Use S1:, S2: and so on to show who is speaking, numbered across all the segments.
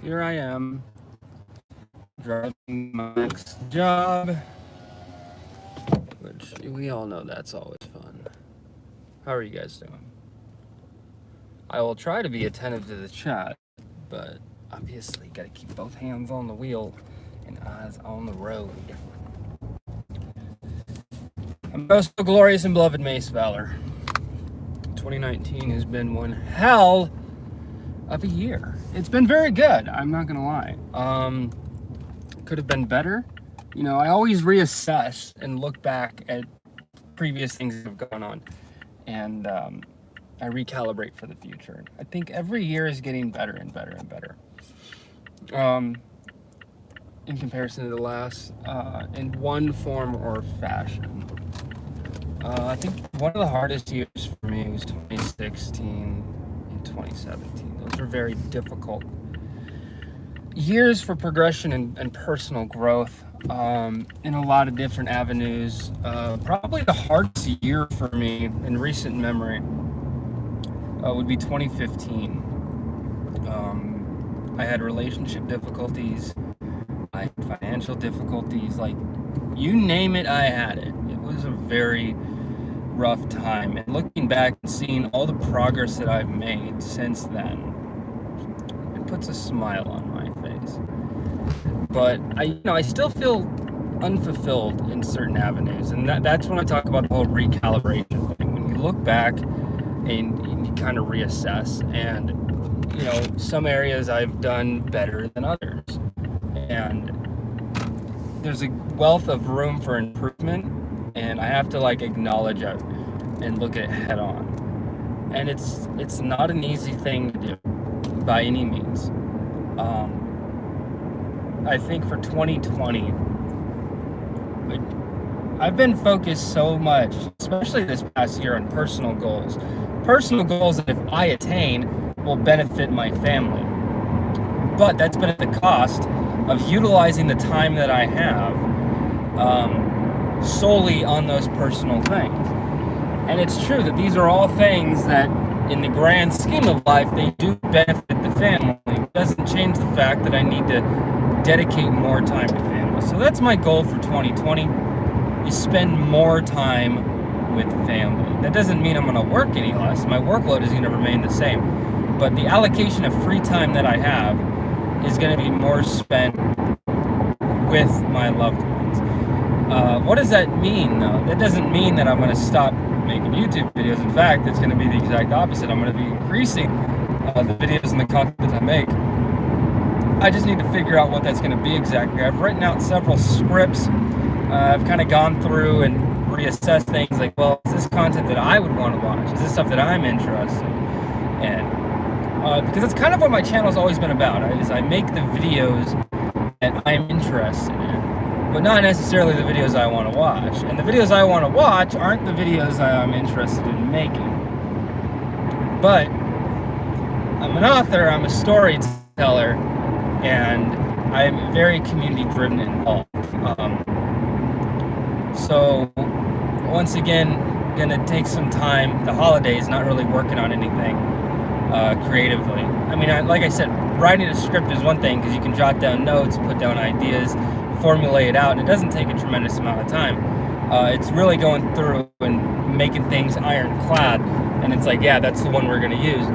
S1: here I am driving my next job, which we all know that's always fun. How are you guys doing? I will try to be attentive to the chat, but obviously gotta keep both hands on the wheel and eyes on the road. I'm most glorious and beloved Mace Valor. 2019 has been one hell of a year. It's been very good, I'm not gonna lie. Could have been better. You know, I always reassess and look back at previous things that have gone on, and I recalibrate for the future. I think every year is getting better and better and better. In comparison to the last, in one form or fashion. I think one of the hardest years for me was 2016 and 2017. Those were very difficult years for progression and personal growth in a lot of different avenues. Probably the hardest year for me in recent memory would be 2015. I had relationship difficulties, I had financial difficulties, like you name it, I had it. It was a very rough time, and looking back and seeing all the progress that I've made since then, it puts a smile on my face. But I still feel unfulfilled in certain avenues, and that's when I talk about the whole recalibration thing. When you look back and you kind of reassess, and some areas I've done better than others, and there's a wealth of room for improvement, and I have to acknowledge it and look at it head on. And it's not an easy thing to do by any means. I think for 2020, I've been focused so much, especially this past year, on personal goals that if I attain will benefit my family. But that's been at the cost of utilizing the time that I have solely on those personal things. And it's true that these are all things that, in the grand scheme of life, they do benefit the family. It doesn't change the fact that I need to dedicate more time to family. So that's my goal for 2020, is spend more time with family. That doesn't mean I'm going to work any less. My workload is going to remain the same. But the allocation of free time that I have is going to be more spent with my loved ones. What does that mean, though? That doesn't mean that I'm going to stop making YouTube videos. In fact, it's going to be the exact opposite. I'm going to be increasing the videos and the content that I make. I just need to figure out what that's going to be exactly. I've written out several scripts. I've kind of gone through and reassessed things like, well, is this content that I would want to watch? Is this stuff that I'm interested in? Because it's kind of what my channel's always been about, is I make the videos that I'm interested in, but not necessarily the videos I want to watch. And the videos I want to watch aren't the videos I'm interested in making. But I'm an author, I'm a storyteller, and I'm very community-driven and involved. So, once again, gonna take some time, the holidays, not really working on anything creatively. I mean, like I said, writing a script is one thing, because you can jot down notes, put down ideas, formulate it out, and it doesn't take a tremendous amount of time. It's really going through and making things ironclad, and it's like, yeah, that's the one we're gonna use.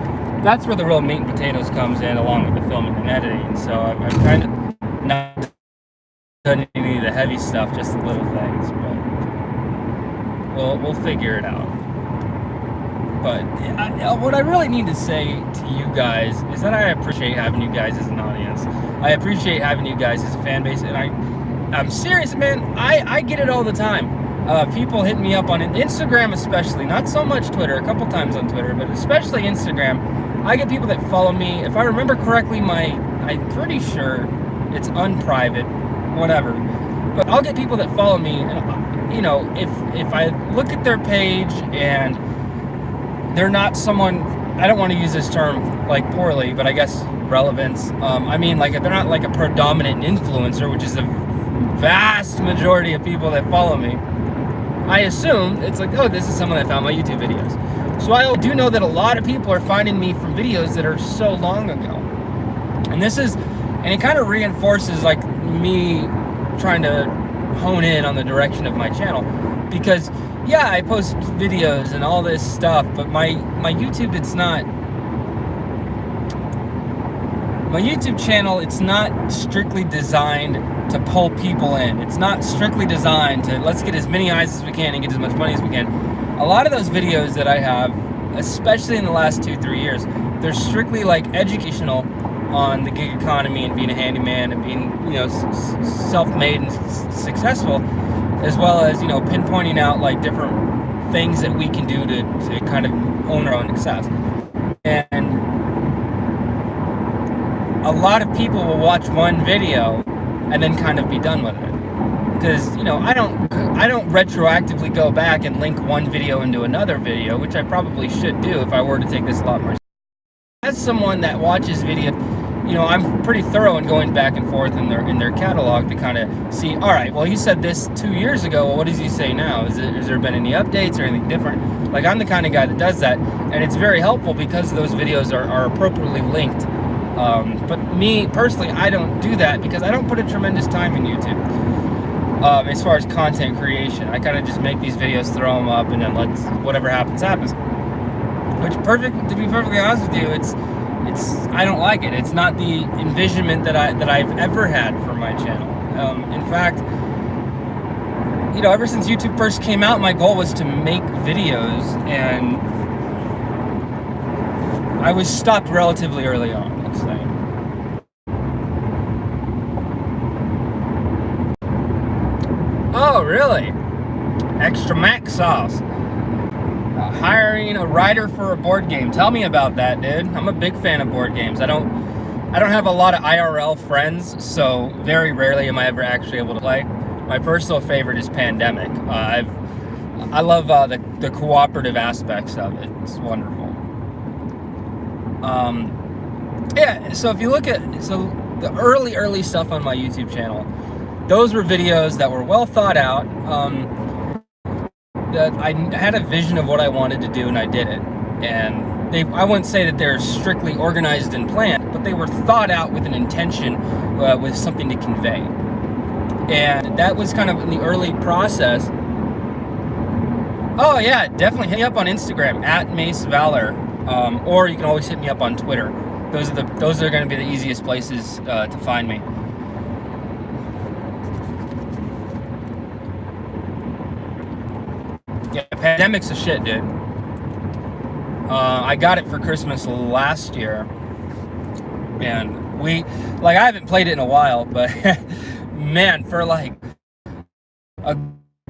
S1: That's where the real meat and potatoes comes in, along with the filming and editing. So I've kind of not done any of the heavy stuff, just the little things, but we'll figure it out. But what I really need to say to you guys is that I appreciate having you guys as an audience. I appreciate having you guys as a fan base, and I'm serious, man. I get it all the time. People hit me up on Instagram, especially, not so much Twitter, a couple times on Twitter, but especially Instagram. I get people that follow me. If I remember correctly, I'm pretty sure it's unprivate, whatever. But I'll get people that follow me, and if I look at their page and they're not someone, I don't want to use this term poorly, but I guess relevance. I mean, if they're not a predominant influencer, which is the vast majority of people that follow me, I assume it's oh, this is someone that found my YouTube videos. So I do know that a lot of people are finding me from videos that are so long ago. And it kind of reinforces like me trying to hone in on the direction of my channel, because yeah, I post videos and all this stuff, but my YouTube, my YouTube channel, it's not strictly designed to pull people in. It's not strictly designed to let's get as many eyes as we can and get as much money as we can. A lot of those videos that I have, especially in the last 2-3 years, they're strictly like educational on the gig economy and being a handyman and being, you know, self-made and successful, as well as, you know, pinpointing out like different things that we can do to kind of own our own success. And a lot of people will watch one video and then kind of be done with it, because, you know, I don't retroactively go back and link one video into another video, which I probably should do if I were to take this a lot more. As someone that watches video, you know, I'm pretty thorough in going back and forth in their catalog to kind of see, all right, well, he said this 2 years ago, well, what does he say now? Has there been any updates or anything different? Like, I'm the kind of guy that does that, and it's very helpful because those videos are appropriately linked. But me, personally, I don't do that because I don't put a tremendous time in YouTube. As far as content creation, I kind of just make these videos, throw them up, and then let whatever happens. Which, to be perfectly honest with you, I don't like it. It's not the envisionment that I've ever had for my channel. In fact, you know, ever since YouTube first came out, my goal was to make videos, and I was stopped relatively early on, let's say. Oh, really? Extra mac sauce. Hiring a writer for a board game. Tell me about that, dude. I'm a big fan of board games. I don't have a lot of IRL friends, so very rarely am I ever actually able to play. My personal favorite is Pandemic. I love the cooperative aspects of it. It's wonderful. Yeah, so if you look at the early stuff on my YouTube channel, those were videos that were well thought out. That I had a vision of what I wanted to do, and I did it. And I wouldn't say that they're strictly organized and planned, but they were thought out with an intention, with something to convey. And that was kind of in the early process. Oh yeah, definitely hit me up on Instagram @MaceValor, or you can always hit me up on Twitter. Those are going to be the easiest places to find me. Yeah, Pandemic's a shit, dude. I got it for Christmas last year, and I haven't played it in a while, but man, for like a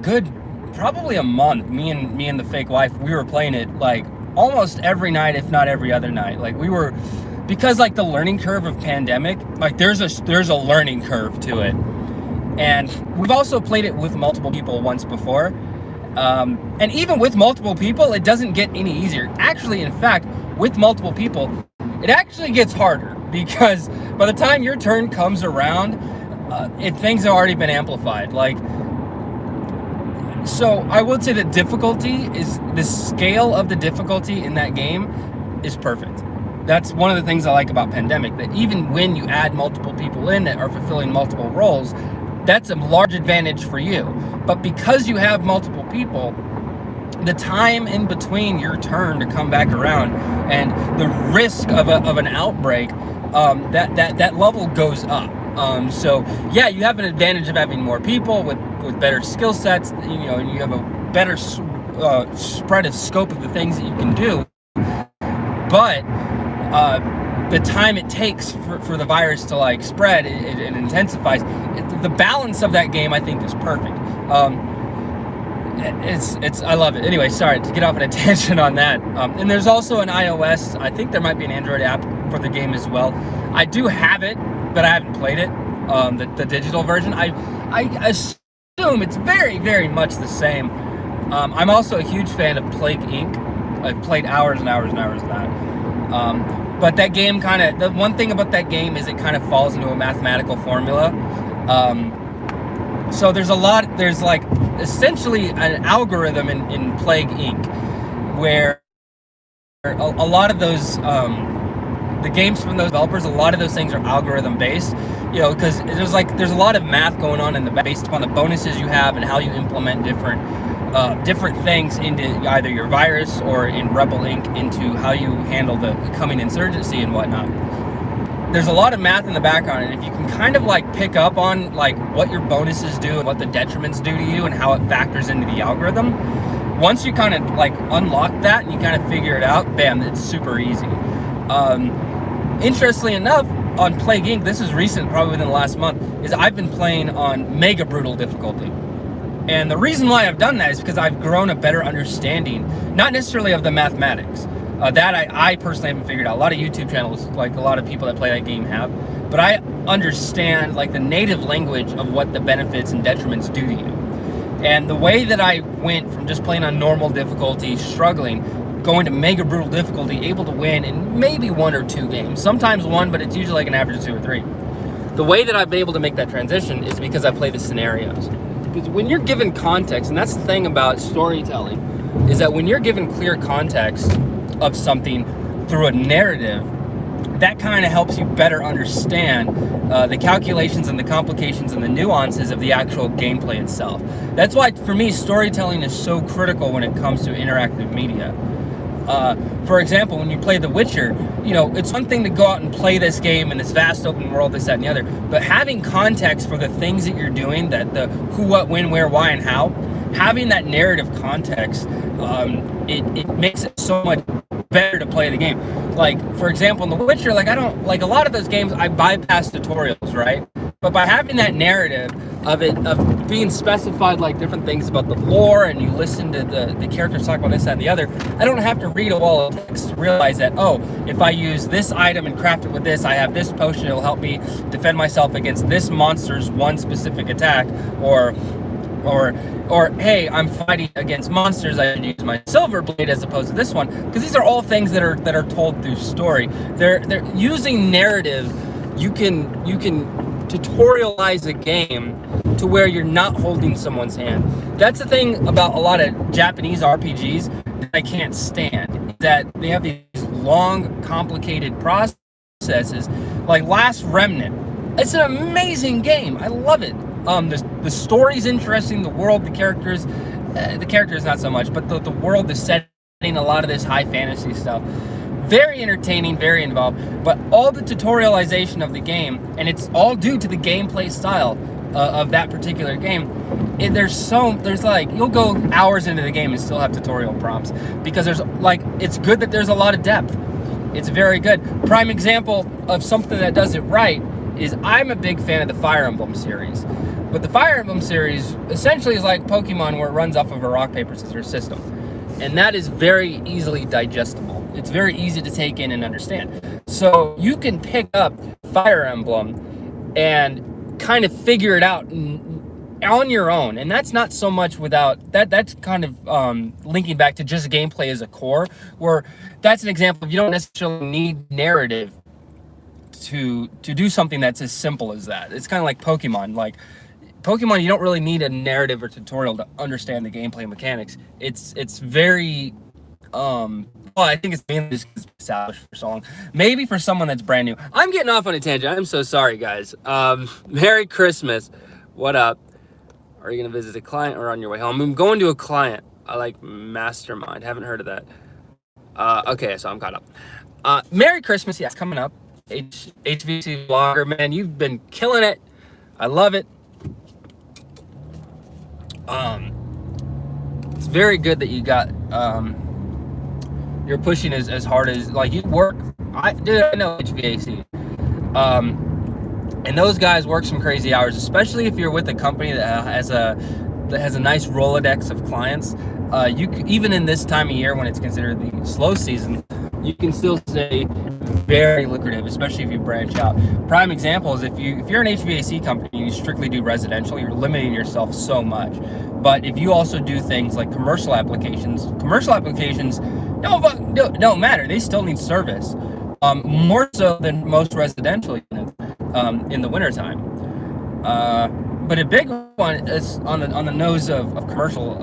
S1: good, probably a month, me and the fake wife, we were playing it like almost every night, if not every other night. Like because like the learning curve of Pandemic, like there's a learning curve to it, and we've also played it with multiple people once before. And even with multiple people, it doesn't get any easier. Actually, in fact, with multiple people, it actually gets harder, because by the time your turn comes around, things have already been amplified. Like, so I would say that the scale of the difficulty in that game is perfect. That's one of the things I like about Pandemic, that even when you add multiple people in that are fulfilling multiple roles, that's a large advantage for you. But because you have multiple people, the time in between your turn to come back around and the risk of an outbreak, that level goes up. So yeah, you have an advantage of having more people with better skill sets. You know, and you have a better spread of scope of the things that you can do. But the time it takes for the virus to like spread, it intensifies. The balance of that game, I think, is perfect. I love it. Anyway, sorry to get off on a tangent on that. And there's also an iOS. I think there might be an Android app for the game as well. I do have it, but I haven't played it. The digital version. I assume it's very, very much the same. I'm also a huge fan of Plague Inc. I've played hours and hours and hours of that. But that game the one thing about that game is it kind of falls into a mathematical formula. So there's like essentially an algorithm in Plague Inc. where a lot of those the games from those developers, a lot of those things are algorithm based, because there's a lot of math going on in the based upon the bonuses you have and how you implement different things into either your virus or in Rebel Inc. into how you handle the coming insurgency and whatnot. There's a lot of math in the background, and if you can kind of like pick up on like what your bonuses do and what the detriments do to you and how it factors into the algorithm, once you kind of like unlock that and you kind of figure it out, bam, it's super easy. Interestingly enough, on Plague Inc., this is recent, probably within the last month, is I've been playing on mega brutal difficulty. And the reason why I've done that is because I've grown a better understanding, not necessarily of the mathematics. That I personally haven't figured out. A lot of YouTube channels, like a lot of people that play that game have. But I understand like the native language of what the benefits and detriments do to you. And the way that I went from just playing on normal difficulty, struggling, going to mega brutal difficulty, able to win in maybe 1 or 2 games. Sometimes 1, but it's usually like an average of 2 or 3. The way that I've been able to make that transition is because I play the scenarios. Because when you're given context, and that's the thing about storytelling, is that when you're given clear context of something through a narrative, that kind of helps you better understand the calculations and the complications and the nuances of the actual gameplay itself. That's why, for me, storytelling is so critical when it comes to interactive media. For example, when you play The Witcher, it's one thing to go out and play this game in this vast open world, this, that, and the other, but having context for the things that you're doing, that the who, what, when, where, why, and how, having that narrative context, it makes it so much better to play the game. Like, for example, in The Witcher, I don't, like a lot of those games, I bypass tutorials, right? But by having that narrative of being specified like different things about the lore, and you listen to the characters talk about this, that, and the other, I don't have to read a wall of text to realize that, oh, if I use this item and craft it with this, I have this potion, it'll help me defend myself against this monster's one specific attack, or hey, I'm fighting against monsters, I use my silver blade as opposed to this one, because these are all things that are told through story. They're using narrative. You can tutorialize a game to where you're not holding someone's hand. That's the thing about a lot of Japanese RPGs that I can't stand, is that they have these long, complicated processes. Like Last Remnant, it's an amazing game. I love it. The story's interesting, the world, the characters not so much, but the world, the setting, a lot of this high fantasy stuff. Very entertaining, very involved, but all the tutorialization of the game, and it's all due to the gameplay style of that particular game. There's you'll go hours into the game and still have tutorial prompts, because it's good that there's a lot of depth. It's very good. Prime example of something that does it right is I'm a big fan of the Fire Emblem series. But the Fire Emblem series essentially is like Pokemon, where it runs off of a rock, paper, scissors system. And that is very easily digestible. It's very easy to take in and understand. So you can pick up Fire Emblem and kind of figure it out on your own. And that's not so much without, that's kind of linking back to just gameplay as a core, where that's an example of you don't necessarily need narrative to do something that's as simple as that. It's kind of like Pokemon. Like Pokemon, you don't really need a narrative or tutorial to understand the gameplay mechanics. It's very well, I think it's mainly just because it's established for so long. Maybe for someone that's brand new. I'm getting off on a tangent. I'm so sorry, guys. Merry Christmas. What up? Are you gonna visit a client or on your way home? I'm going to a client. I like Mastermind. Haven't heard of that. Okay, so I'm caught up. Merry Christmas. Yes, coming up. HVC vlogger, man, you've been killing it. I love it. It's very good that you got you're pushing as hard as, like, you work. I know HVAC, and those guys work some crazy hours, especially if you're with a company that has a nice Rolodex of clients. Even in this time of year when it's considered the slow season, you can still stay very lucrative, especially if you branch out. Prime example is if you're an HVAC company and you strictly do residential, you're limiting yourself so much. But if you also do things like commercial applications don't matter. They still need service, more so than most residential units in the wintertime. But a big one is on the nose of commercial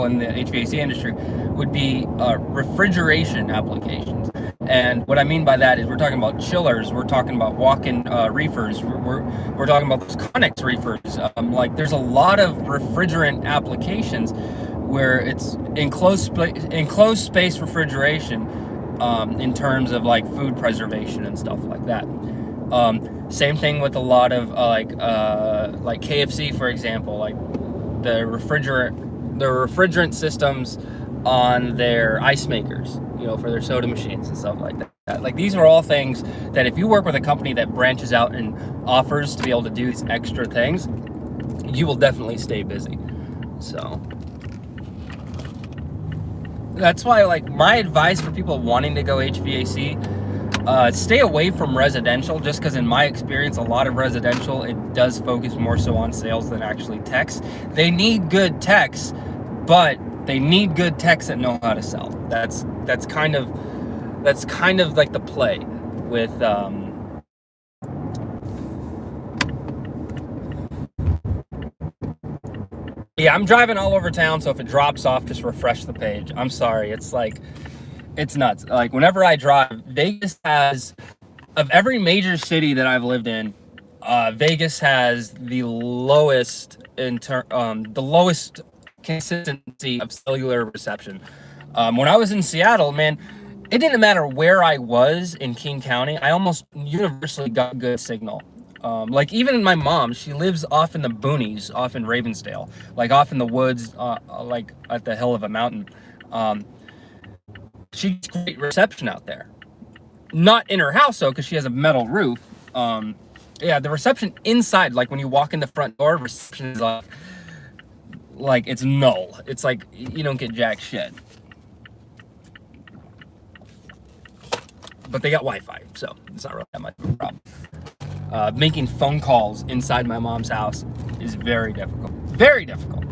S1: in the HVAC industry would be refrigeration applications. And what I mean by that is we're talking about chillers, we're talking about walk-in reefers, we're talking about those Connex reefers. Like there's a lot of refrigerant applications where it's enclosed space refrigeration, in terms of like food preservation and stuff like that. Same thing with a lot of like KFC, for example, like the refrigerant systems on their ice makers, you know, for their soda machines and stuff like that. Like these are all things that if you work with a company that branches out and offers to be able to do these extra things, you will definitely stay busy. So that's why, like, my advice for people wanting to go HVAC, stay away from residential, just because in my experience, a lot of residential, it does focus more so on sales than actually techs. They need good techs, but they need good techs that know how to sell. That's kind of like the play with yeah, I'm driving all over town, so if it drops off, just refresh the page. I'm sorry. It's like, it's nuts. Like whenever I drive, Vegas has, of every major city that I've lived in, Vegas has the lowest the lowest consistency of cellular reception. When I was in Seattle, man, it didn't matter where I was in King County, I almost universally got good signal. Like even my mom, she lives off in the boonies, off in Ravensdale, like off in the woods, like at the hill of a mountain. She gets great reception out there. Not in her house though, because she has a metal roof. Yeah, the reception inside, like when you walk in the front door, reception is like it's null. It's like you don't get jack shit. But they got Wi-Fi, so it's not really that much of a problem. Making phone calls inside my mom's house is very difficult. Very difficult.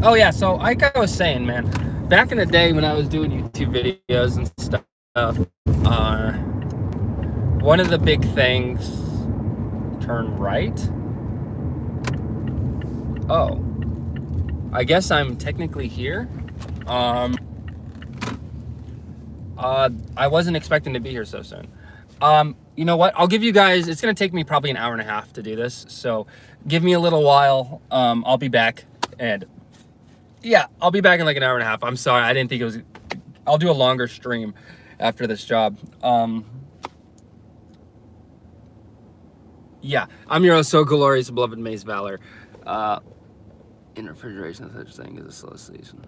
S1: Oh yeah, so like I was saying, man, back in the day when I was doing YouTube videos and stuff, one of the big things, turn right. Oh, I guess I'm technically here. I wasn't expecting to be here so soon. You know what? I'll give you guys, it's going to take me probably an hour and a half to do this. So give me a little while. I'll be back. And yeah, I'll be back in like an hour and a half. I'm sorry. I didn't think it was, I'll do a longer stream after this job. Yeah, I'm your so glorious, beloved Mace Valor. In refrigeration, such thing as a slow season.